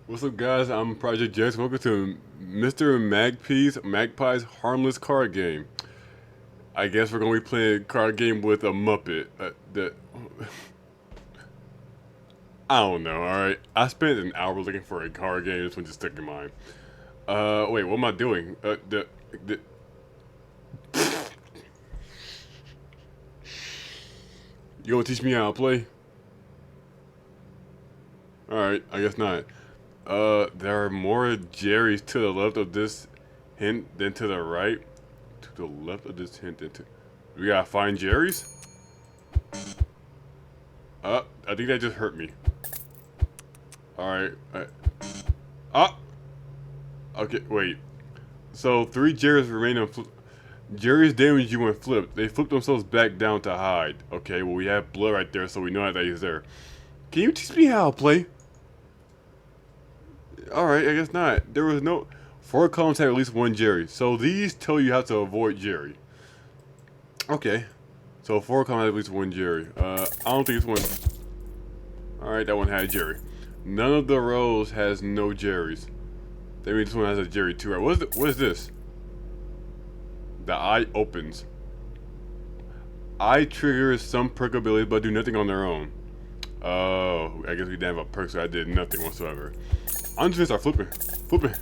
What's up, guys? I'm Project Jess. Welcome to Mr. Magpie's Harmless Card Game. I guess we're gonna be playing a card game with a Muppet. I don't know. All right, I spent an hour looking for a card game. This one just stuck in mind. Wait, what am I doing? You gonna teach me how to play? Alright, I guess not. There are more Jerry's to the left of this hint than to the right. To the left of this hint than to... We gotta find Jerry's? I think that just hurt me. Alright. Okay, wait. So, 3 Jerry's remain on Jerry's damaged you when flipped. They flipped themselves back down to hide. Okay, well we have blood right there, so we know that he's there. Can you teach me how to play? Alright, I guess not. There was no... 4 columns had at least 1 Jerry. So these tell you how to avoid Jerry. Okay. So 4 columns had at least 1 Jerry. I don't think this one... Alright, that one had a Jerry. None of the rows has no Jerry's. That means this one has a Jerry too, right? What is this? The eye opens. Eye triggers some perk abilities but do nothing on their own. Oh, I guess we didn't have a perk, so I did nothing whatsoever. I'm just gonna start flipping. Flipping.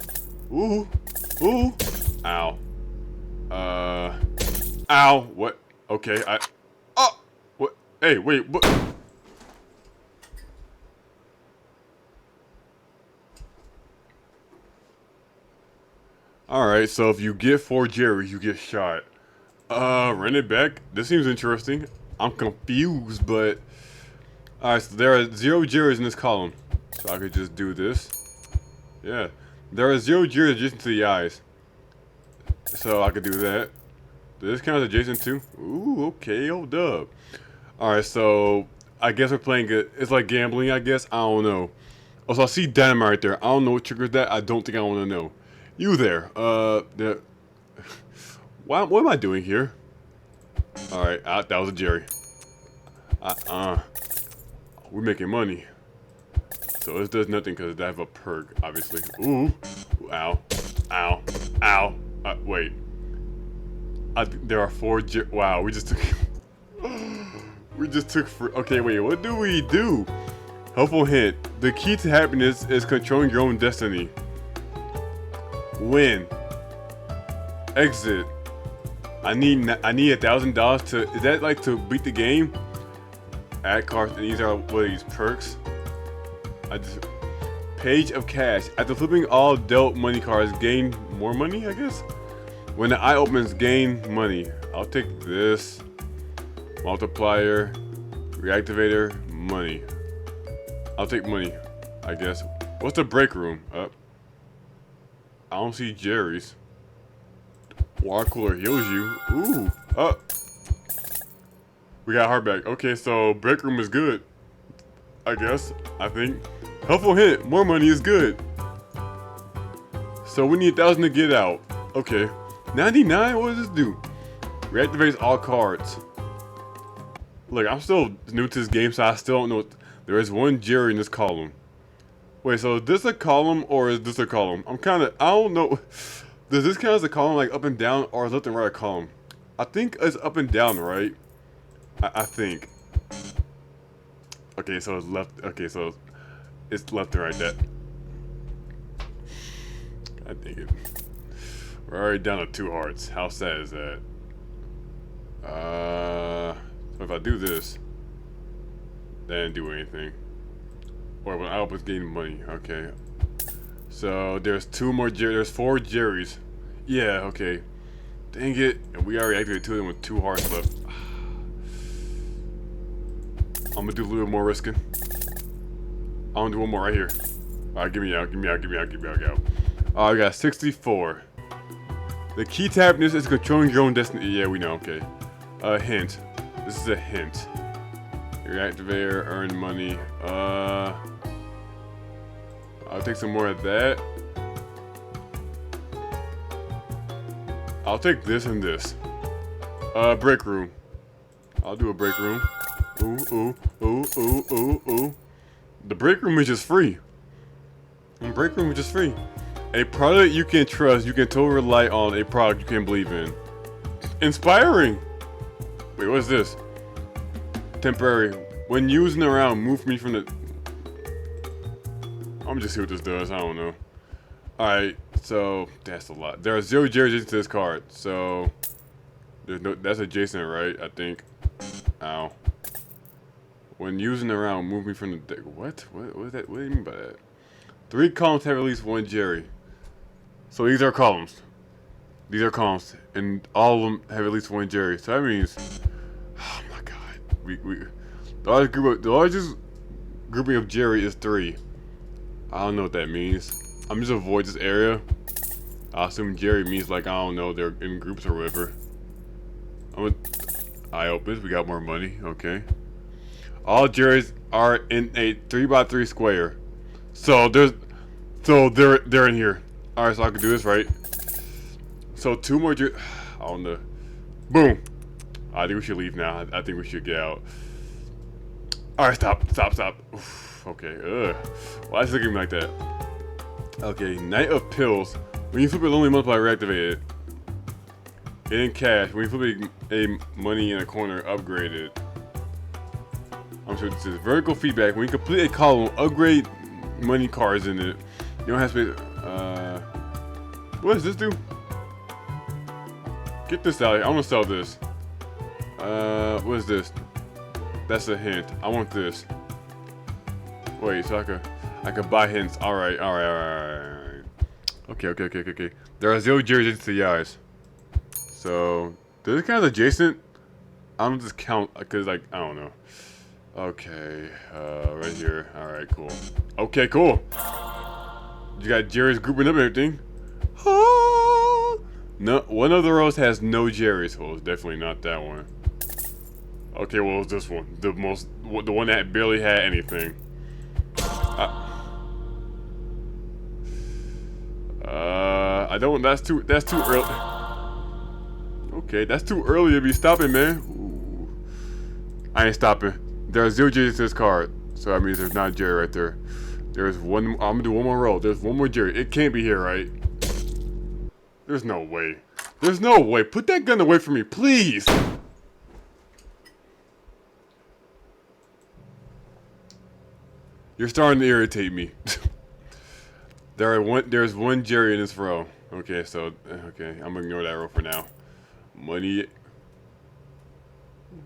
Ooh. Ooh. Ow. Ow. What? Okay, Oh! What? Hey, wait, what? Alright, so if you get 4 Jerry, you get shot. Run it back. This seems interesting. I'm confused, but... Alright, so there are 0 Jerry's in this column. So I could just do this. Yeah. There are 0 Jerry's adjacent to the eyes. So I could do that. Does this count as adjacent to? Ooh, okay, hold up. Alright, so... I guess we're playing it. It's like gambling, I guess. I don't know. Also, I see dynamite right there. I don't know what triggers that. I don't think I want to know. You there. What am I doing here? Alright, that was a Jerry. We're making money. So this does nothing because I have a perk, obviously. Ooh. Ow. Ow. Ow. Wait. There are 4 wow, we just took... we just took... Okay, wait, what do we do? Helpful hint. The key to happiness is controlling your own destiny. Win. Exit. I need $1,000 to... Is that like to beat the game? Add cards, and these are what are these perks? Page of cash. After flipping all dealt money cards, gain more money, I guess? When the eye opens, gain money. I'll take this. Multiplier. Reactivator. Money. I'll take money, I guess. What's the break room? I don't see Jerry's. Water cooler heals you. Ooh. We got hardback. Okay, so break room is good. I guess. I think. Helpful hint. More money is good. So we need 1,000 to get out. Okay. 99? What does this do? Reactivates all cards. Look, I'm still new to this game, so I still don't know. There is 1 Jerry in this column. Wait, so is this a column or is this a column? I don't know. Does this count as a column, like up and down, or is left and right a column? I think it's up and down, right? I think. Okay, so it's left. Okay, so it's left and right. That. God dang it. We're already down to 2 hearts. How sad is that? So if I do this, that didn't do anything. Or when I was getting money. Okay. So there's 2 more there's 4 Jerry's. Yeah, okay. Dang it. And we already activated 2 of them with 2 hearts left. I'm gonna do a little more risking. I'm gonna do 1 more right here. Alright, give me out. I got 64. The key to happiness is controlling your own destiny. Yeah, we know, okay. Hint. This is a hint. Your activator, earn money. I'll take some more of that. I'll take this and this. Break room. I'll do a break room. Ooh, ooh. Ooh, ooh, ooh, ooh. The break room is just free. The break room is just free. A product you can trust, you can totally rely on. A product you can believe in. Inspiring. Wait, what's this? Temporary. When using around, move me from the... I'm just see what this does. I don't know. Alright, so that's a lot. There are 0 Jerry's to this card, so there's no. That's adjacent, right? I think. Ow. When using around, move me from the deck. What? What is that? What do you mean by that? 3 columns have at least 1 Jerry. So these are columns. These are columns, and all of them have at least 1 Jerry. So that means, oh my God, the largest grouping of Jerry is 3. I don't know what that means. I'm just avoid this area. I assume Jerry means like, I don't know, they're in groups or whatever. Eye opens, we got more money, okay. All Jerrys are in a 3x3 square. So they're in here. Alright, so I can do this, right? So 2 more Jerrys. I don't know. Boom. I think we should leave now. I think we should get out. Alright, stop. Oof, okay, why is it looking like that? Okay, Knight of Pills. When you flip a lonely multiplier, reactivate it. In cash. When you flip a money in a corner, upgrade it. I'm sure this is vertical feedback. When you complete a column, upgrade money cards in it. You don't have to pay. What does this do? Get this out of here. I want to sell this. What is this? That's a hint. I want this. Wait, so I could buy hints. Alright. Okay. There are 0 Jerry's to the eyes. So, this is kind of adjacent. I don't just count, because, like, I don't know. Okay, right here. Alright, cool. Okay, cool. You got Jerry's grouping up and everything. No, one of the rows has no Jerry's. Well, it's definitely not that one. Okay, well, it's this one. The one that barely had anything. I don't. That's too early. Okay, that's too early to be stopping, man. Ooh. I ain't stopping. There are 0 Jerry's to this card, so that means there's not a Jerry right there. There's one. I'm gonna do one more roll. There's one more Jerry. It can't be here, right? There's no way. There's no way. Put that gun away from me, please. You're starting to irritate me. There's one Jerry in this row. Okay, so okay, I'm gonna ignore that row for now. Money.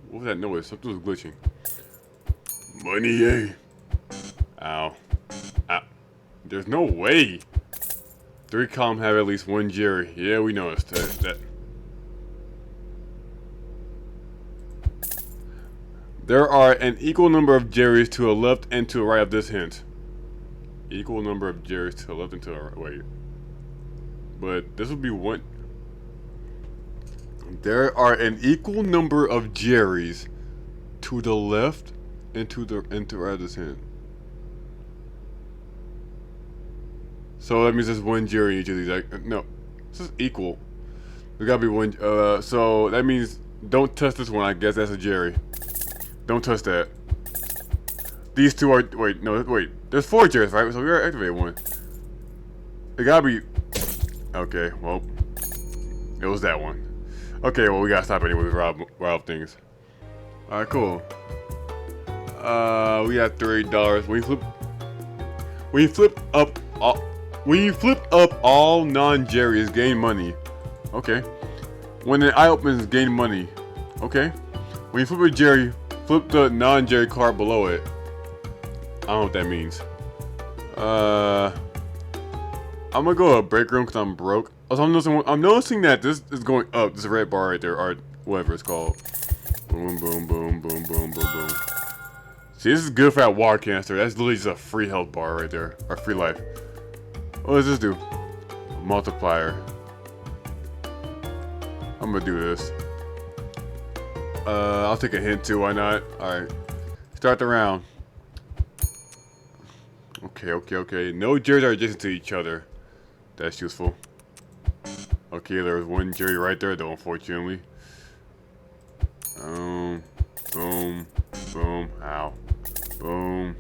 What was that noise? Something was glitching. Money. Ow. Ow. There's no way. 3 columns have at least 1 Jerry. Yeah, we noticed that. There are an equal number of Jerrys to the left and to the right of this hint. Equal number of Jerrys to the left and to the right. Wait. But this would be one. There are an equal number of Jerrys to the left and to the right of this hint. So that means there's 1 Jerry in each of these. No, this is equal. There gotta be 1. So that means don't touch this one. I guess that's a Jerry. Don't touch that. These 2 are. Wait, no, wait. There's 4 Jerrys, right? So we already activated 1. It gotta be. Okay, well, it was that one. Okay, well, we gotta stop anyway with rob things. All right, cool. We got $30. When you flip up all non-Jerrys, gain money. Okay. When an eye opens, gain money. Okay. When you flip a Jerry, flip the non-Jerry card below it. I don't know what that means. I'm gonna go to a break room because I'm broke. Also, I'm noticing that this is going up. This red bar right there, or whatever it's called. Boom, boom, boom, boom, boom, boom, boom. See, this is good for that water canister. That's literally just a free health bar right there, or free life. What does this do? Multiplier. I'm gonna do this. I'll take a hint too. Why not? All right. Start the round. Okay. No Jerrys are adjacent to each other. That's useful. Okay, there was 1 Jerry right there, though, unfortunately. Boom. Ow. Boom.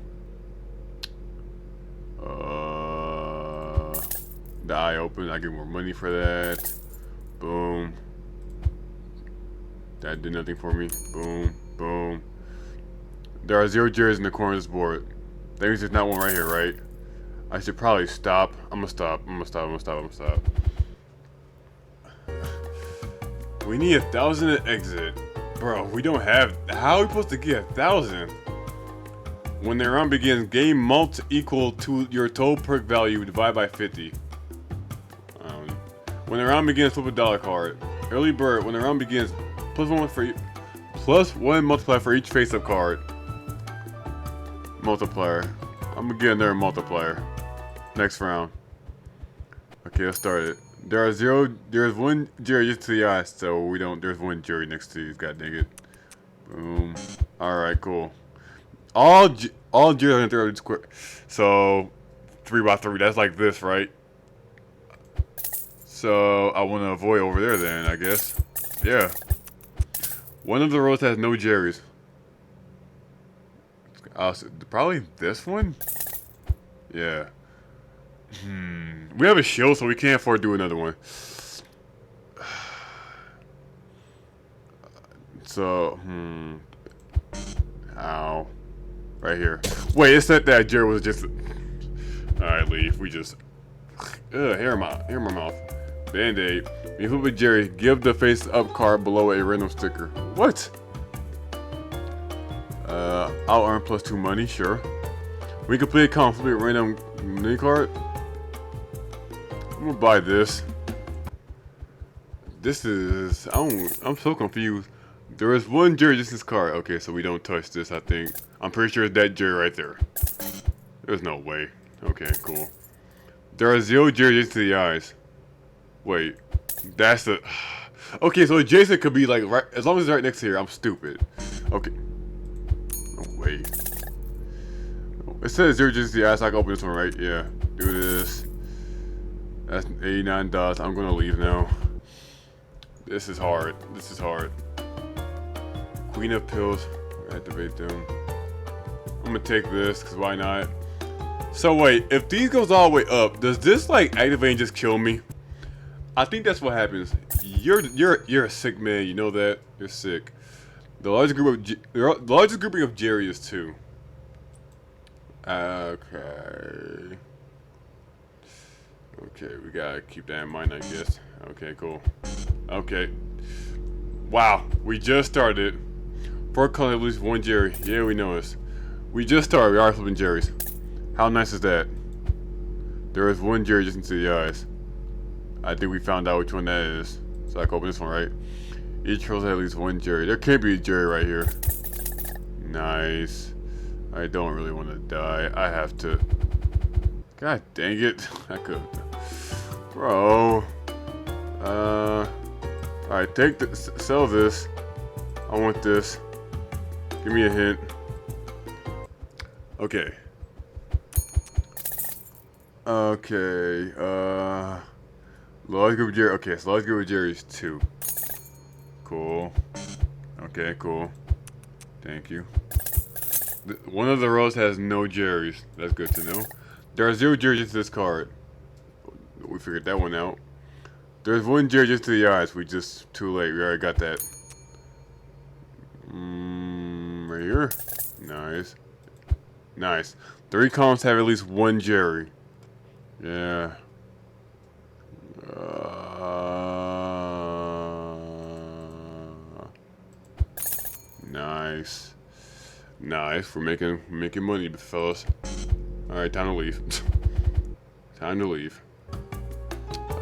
The eye open. I get more money for that. Boom. That did nothing for me. Boom. Boom. There are 0 Jerrys in the corner of this board. That means there's not one right here, right? I should probably stop. I'm gonna stop. I'm gonna stop. I'm gonna stop. I'm gonna stop. We need 1,000 to exit. Bro, we don't have. How are we supposed to get 1,000? When the round begins, game mults equal to your total perk value divided by 50. When the round begins, flip a dollar card. Early bird. When the round begins, +1 multiplier for each face-up card. Multiplier. I'm gonna get another multiplier. Next round. Okay, let's start it. There's 1 Jerry just to the eye, so we don't. There's 1 Jerry next to you. God dang it. Boom. All right, cool. All Jerry are gonna throw square. So 3 by 3. That's like this, right? So I want to avoid over there then, I guess. Yeah. One of the rows has no Jerrys. Probably this one? Yeah. We have a shield, so we can't afford to do another one. So, Ow. Right here. Wait, it said that Jerry was just... Alright, leave. We just... hair in my mouth. Band-Aid. When you flip a Jerry, give the face-up card below a random sticker. What? I'll earn +2 money, sure. We complete a count, flip a random mini card. I'm gonna buy this. This is... I'm so confused. There is 1 Jerry just in this card. Okay, so we don't touch this, I think. I'm pretty sure it's that Jerry right there. There's no way. Okay, cool. There are 0 Jerry just to the eyes. Wait, that's the... Okay, so Jason could be like right... As long as it's right next to here, I'm stupid. Okay. Oh, wait. It says 0 just to the eyes, so I can open this one, right? Yeah. Do this. That's 89 dots. I'm gonna leave now. This is hard. This is hard. Queen of pills. Activate them. I'm gonna take this, because why not? So wait, if these goes all the way up, does this like activate and just kill me? I think that's what happens. You're a sick man. You know that. You're sick. The largest grouping of Jerry is 2. Okay. Okay, we gotta keep that in mind, I guess. Okay, cool. Okay. Wow, we just started. 4 colors, at least 1 Jerry. Yeah, we know this. We just started. We are flipping Jerrys. How nice is that? There is 1 Jerry just into the eyes. I think we found out which one that is. So I can open this one, right? Each row has at least 1 Jerry. There can't be a Jerry right here. Nice. I don't really want to die. I have to. God dang it. I could. Bro. Alright, take this. Sell this. I want this. Give me a hint. Okay. Okay. Large group of Jerry. Okay, so large group of Jerry is 2. Cool. Okay, cool. Thank you. One of the rows has no Jerrys. That's good to know. There are 0 Jerrys to this card. We figured that one out. There's 1 Jerry just to the eyes. We just too late. We already got that. Right here. Nice. Nice. 3 columns have at least 1 Jerry. Yeah. Nice. Nice. We're making money, fellas. Alright, time to leave. Time to leave.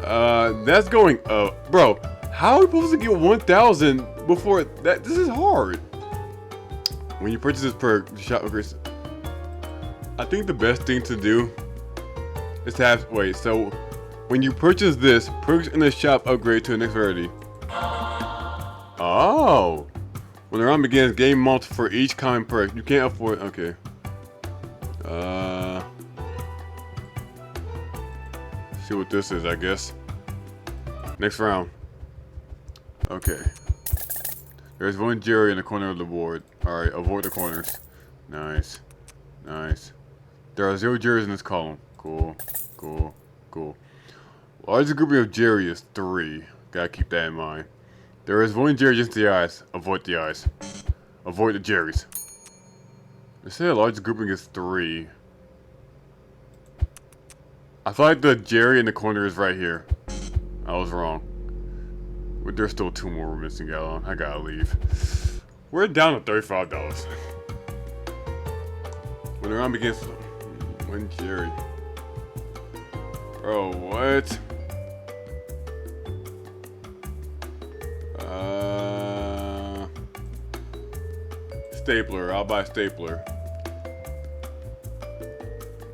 That's going up. Bro, how are we supposed to get 1,000 before that? This is hard. When you purchase this perk, shop upgrades. I think the best thing to do is to have, wait, so when you purchase this, perks in the shop upgrade to the next rarity. Oh. When the round begins, game multi for each common perk. You can't afford, okay. See what this is, I guess. Next round. Okay. There's 1 Jerry in the corner of the board. Alright, avoid the corners. Nice. Nice. There are 0 Jerrys in this column. Cool. Cool. Cool. Largest grouping of Jerry is 3. Gotta keep that in mind. There is 1 Jerry just the eyes. Avoid the eyes. Avoid the Jerrys. They say the largest grouping is 3. I feel like the Jerry in the corner is right here. I was wrong. But there's still 2 more we're missing out on. I gotta leave. We're down to $35. When the round begins, 1 Jerry. Bro, what? Stapler. I'll buy stapler.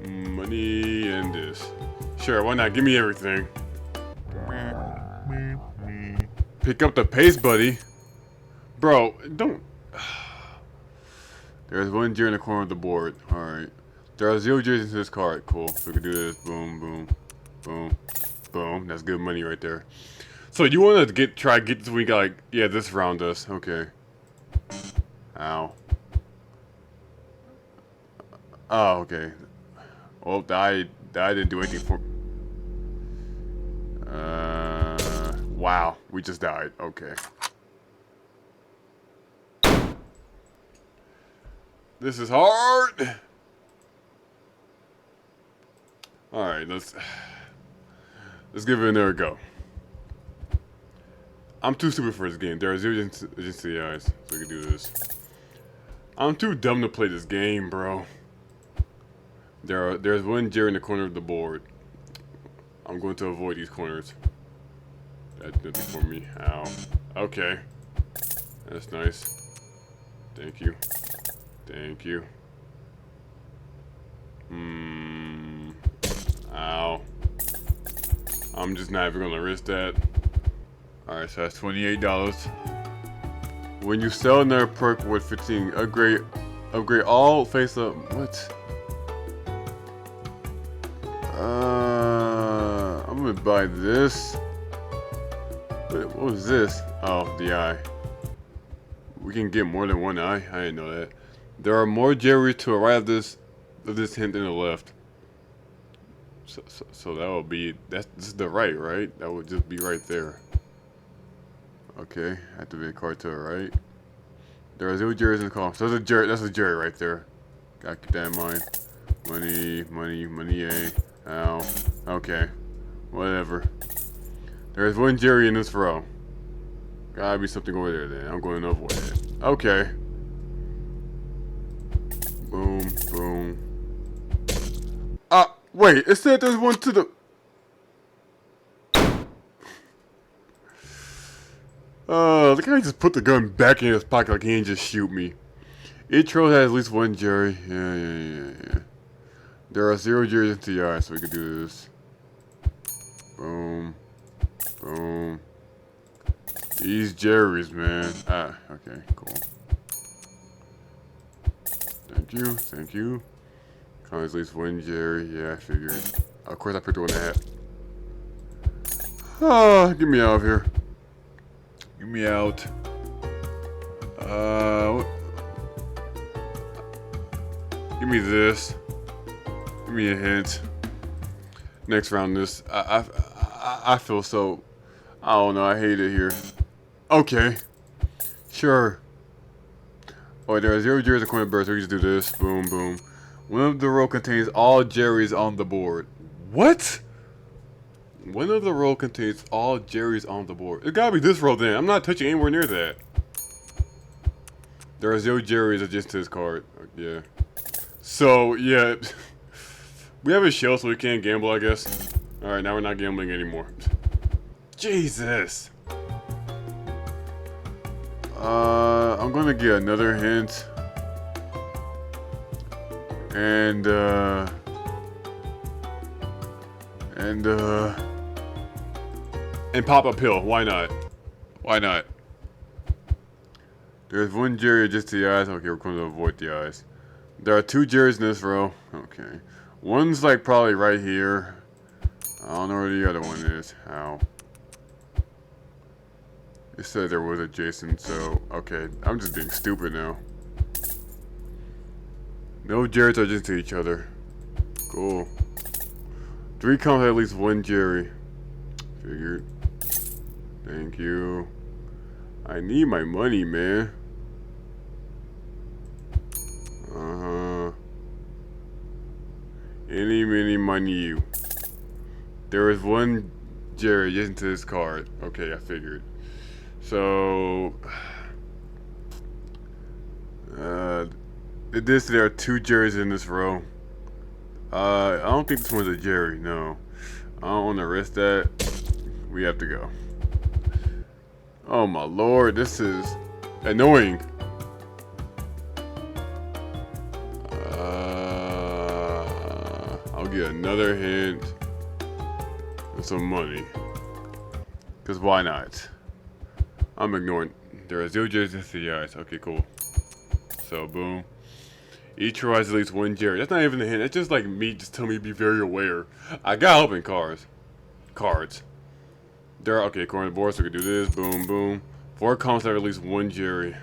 Money and this. Sure, why not? Give me everything. Pick up the pace, buddy. Bro, don't. There's 1 Jerry in the corner of the board. Alright. There are 0 Jerrys into this card. Cool. So we can do this. Boom, boom, boom, boom. That's good money right there. So you want to try to get this week, like, yeah, this round us. Okay. Ow. Oh, okay. Well, I didn't do anything for. Wow. We just died. Okay. This is hard. All right, let's give it another go. I'm too stupid for this game. There are 0 agency eyes, so we can do this. I'm too dumb to play this game, bro. There's 1 Jerry in the corner of the board. I'm going to avoid these corners. That's nothing for me. Ow. Okay. That's nice. Thank you. Thank you. Ow. I'm just not even gonna risk that. Alright, so that's $28. When you sell another perk with 15, upgrade all face up. What? I'm gonna buy this. What was this? Oh, the eye. We can get more than 1 eye. I didn't know that. There are more Jerrys to the right of this hint than the left. So that will be this is the right? That would just be right there. Okay, activate card to the right. There are 0 Jerrys in the column. So that's a Jerry right there. Gotta keep that in mind. Money, ow. Okay. Whatever. There's 1 Jerry in this row. Gotta be something over there then. I'm going to avoid it. Okay. Boom, boom. Wait, it said there's 1 to the... the guy just put the gun back in his pocket like he didn't just shoot me. Each row has at least 1 Jerry. Yeah. There are 0 Jerrys into the eye, so we can do this. Boom. Boom. These Jerrys, man. Okay, cool. Thank you. At least 1 Jerry. Yeah, I figured. Of course, I picked the one that had. Get me out of here. Get me out. Give me this. Give me a hint. Next round, this. I feel so. I don't know. I hate it here. Okay. Sure. Oh, there are 0 Jerrys in the corner of the bird, so we just do this. Boom, boom. One of the row contains all Jerrys on the board. What? One of the row contains all Jerrys on the board. It gotta be this row then. I'm not touching anywhere near that. There are 0 Jerrys adjacent to this card. Yeah. So, yeah. We have a shell so we can't gamble, I guess. Alright, now we're not gambling anymore. Jesus. I'm gonna get another hint. And pop a pill. Why not? Why not? There's 1 Jerry just to the eyes. Okay, we're going to avoid the eyes. There are 2 Jerrys in this row. Okay. One's like probably right here. I don't know where the other one is. How? It said there was adjacent, so okay. I'm just being stupid now. No Jerrys are just to each other. Cool. 3 comes at least 1 Jerry. Figured. Thank you. I need my money, man. Any, mini, money, you. There is 1 Jerry just into this card. Okay, I figured. So, there are 2 Jerrys in this row. I don't think this one's a Jerry. No, I don't want to risk that. We have to go. Oh my lord, this is annoying. I'll get another hint and some money. Cause why not? I'm ignoring. There are 0 Jerrys in the eyes. Okay, cool. So boom. Each row has at least 1 Jerry. That's not even a hint. That's just like me just telling me to be very aware. I gotta open cards. There are, okay, according to the board, so we can do this. Boom, boom. 4 columns have at least 1 Jerry.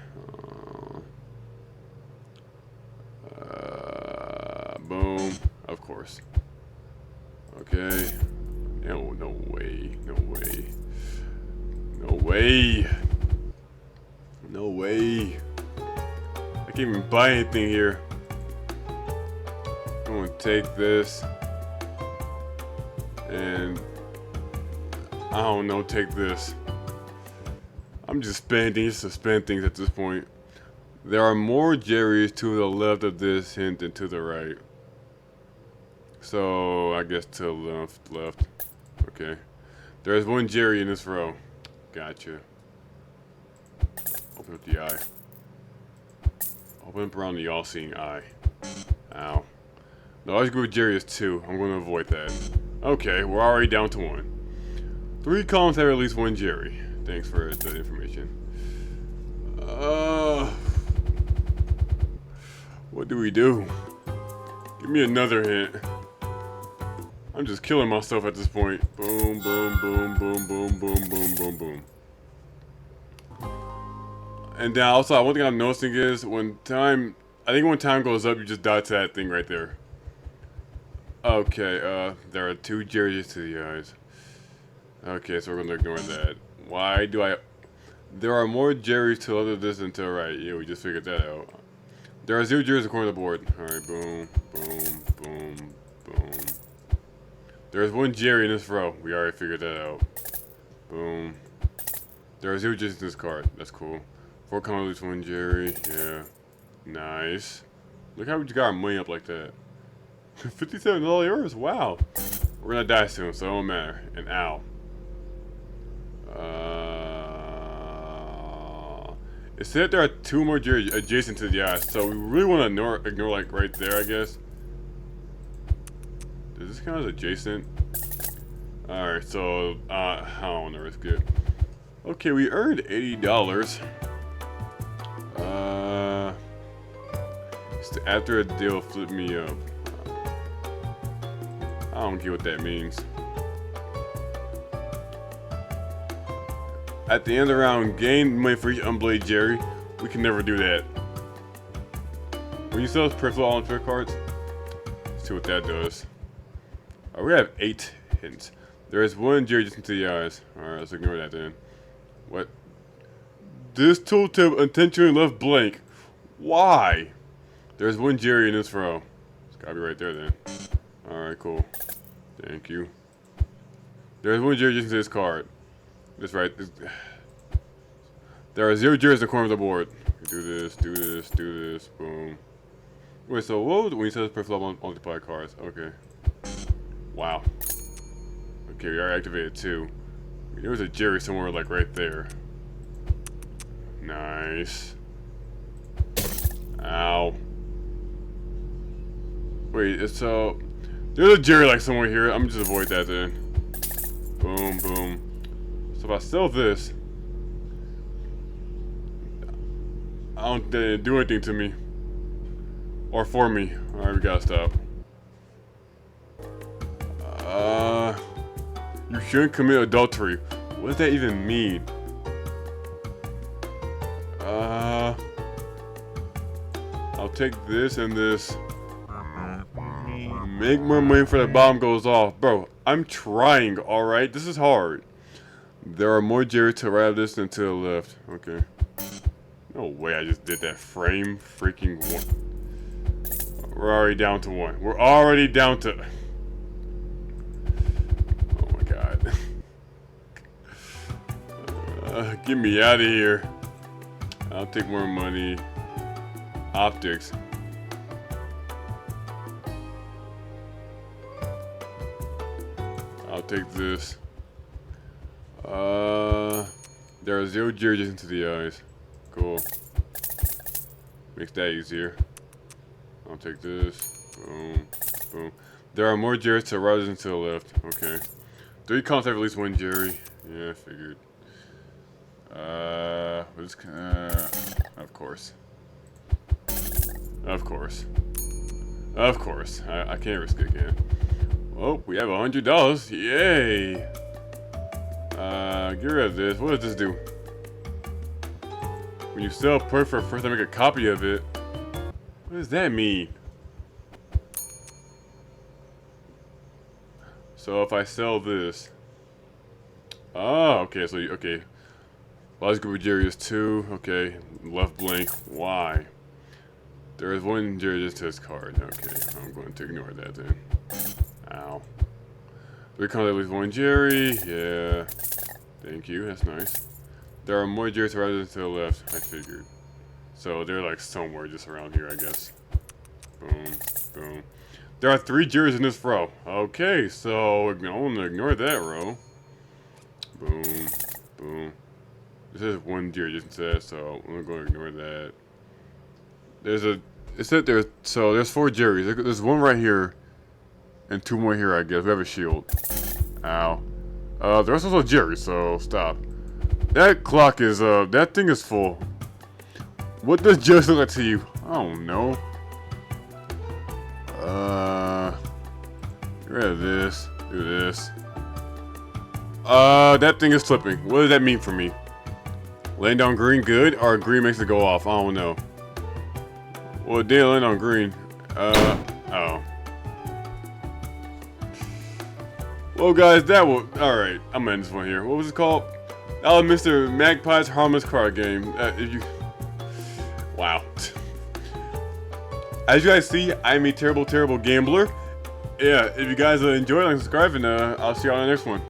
Boom. Of course. Okay. No, no way. No way. No way. No way. I can't even buy anything here. I'm gonna take this. And I don't know, take this. I'm just spending things to spend things at this point. There are more Jerrys to the left of this hint than to the right. So I guess to the left. Okay. There's 1 Jerry in this row. Gotcha. Open up the eye. Open up around the all-seeing eye. Ow. The large group of Jerry is 2. I'm going to avoid that. Okay, we're already down to 1. 3 columns have at least 1 Jerry. Thanks for the information. What do we do? Give me another hint. I'm just killing myself at this point. Boom, boom, boom, boom, boom, boom, boom, boom, boom. And then also, one thing I'm noticing is when time goes up, you just die to that thing right there. Okay, there are 2 Jerrys to the eyes. Okay, so we're gonna ignore that. Why do I... There are more Jerrys to the left of this than to the right. Yeah, we just figured that out. There are 0 Jerrys according to the board. Alright, boom, boom, boom, boom. There's 1 Jerry in this row. We already figured that out. Boom. There are 0 Jerrys in this card. That's cool. 4 columns, at least 1 Jerry. Yeah. Nice. Look how we just got our money up like that. $57 Wow. We're gonna die soon, so it don't matter. And ow. It said there are 2 more Jerry adjacent to the eyes, so we really want to ignore like right there, I guess. Does this count as adjacent? Alright, so I don't want to risk it. Okay, we earned $80. After a deal, flip me up. I don't get what that means. At the end of the round, gain money for each unbladed Jerry. We can never do that. When you sell those peripheral all in cards, let's see what that does. We have 8 hints. There is 1 Jerry just into the eyes. Alright, let's ignore that then. What? This tooltip intentionally left blank. Why? There's 1 Jerry in this row. It's gotta be right there then. Alright, cool. Thank you. There's 1 Jerry just into this card. That's right. There are 0 Jerrys in the corner of the board. Do this, do this, do this. Boom. Wait, so what was when you said this peripheral multiply cards? Okay. Wow. Okay, we already activated 2. There was a Jerry somewhere like right there. Nice. Ow. Wait, so there's a Jerry like somewhere here. I'm just avoid that then. Boom, boom. So if I sell this, I don't think they do anything to me or for me. All right, we gotta stop. You shouldn't commit adultery. What does that even mean? I'll take this and this. Make more money before the bomb goes off. Bro, I'm trying, alright? This is hard. There are more Jerry to the right of this than to the left. Okay. No way I just did that frame freaking one. We're already down to one. We're already down to... Oh my god. Get me out of here. I'll take more money. Optics. I'll take this. There are 0 Jerry's into the eyes. Cool. Makes that easier. I'll take this. Boom. Boom. There are more Jerry's to the right than to the left. Okay. 3 columns have at least 1 Jerry. Yeah, I figured. Of course. Of course. Of course. I can't risk it again. Oh, we have $100. Yay! Get rid of this. What does this do? When you sell a part for first, I make a copy of it. What does that mean? So if I sell this, oh, okay. So okay, large group of Jerry is 2. Okay, left blank. Why? There is 1 Jerry just to this card. Okay, I'm going to ignore that then. Ow. 3 comes at least 1 Jerry. Yeah. Thank you. That's nice. There are more Jerry's rather than to the left. I figured. So they're like somewhere just around here, I guess. Boom. Boom. There are 3 Jerry's in this row. Okay, so I'm gonna ignore that row. Boom. Boom. This is 1 Jerry just instead, so I'm gonna ignore that. There's a. It said there's. So there's 4 Jerry's. There's 1 right here. And 2 more here, I guess. We have a shield. Ow. There's also Jerry, so stop. That clock is, that thing is full. What does Jerry look like to you? I don't know. Get rid of this. Do this. That thing is flipping. What does that mean for me? Laying down green good, or green makes it go off? I don't know. Well, it did land on green. Oh. Well, guys, that was... Alright, I'm gonna end this one here. What was it called? That was Mr. Magpie's Harmless Card Game. Wow. As you guys see, I'm a terrible, terrible gambler. Yeah, if you guys enjoyed, like, subscribe, and I'll see you on the next one.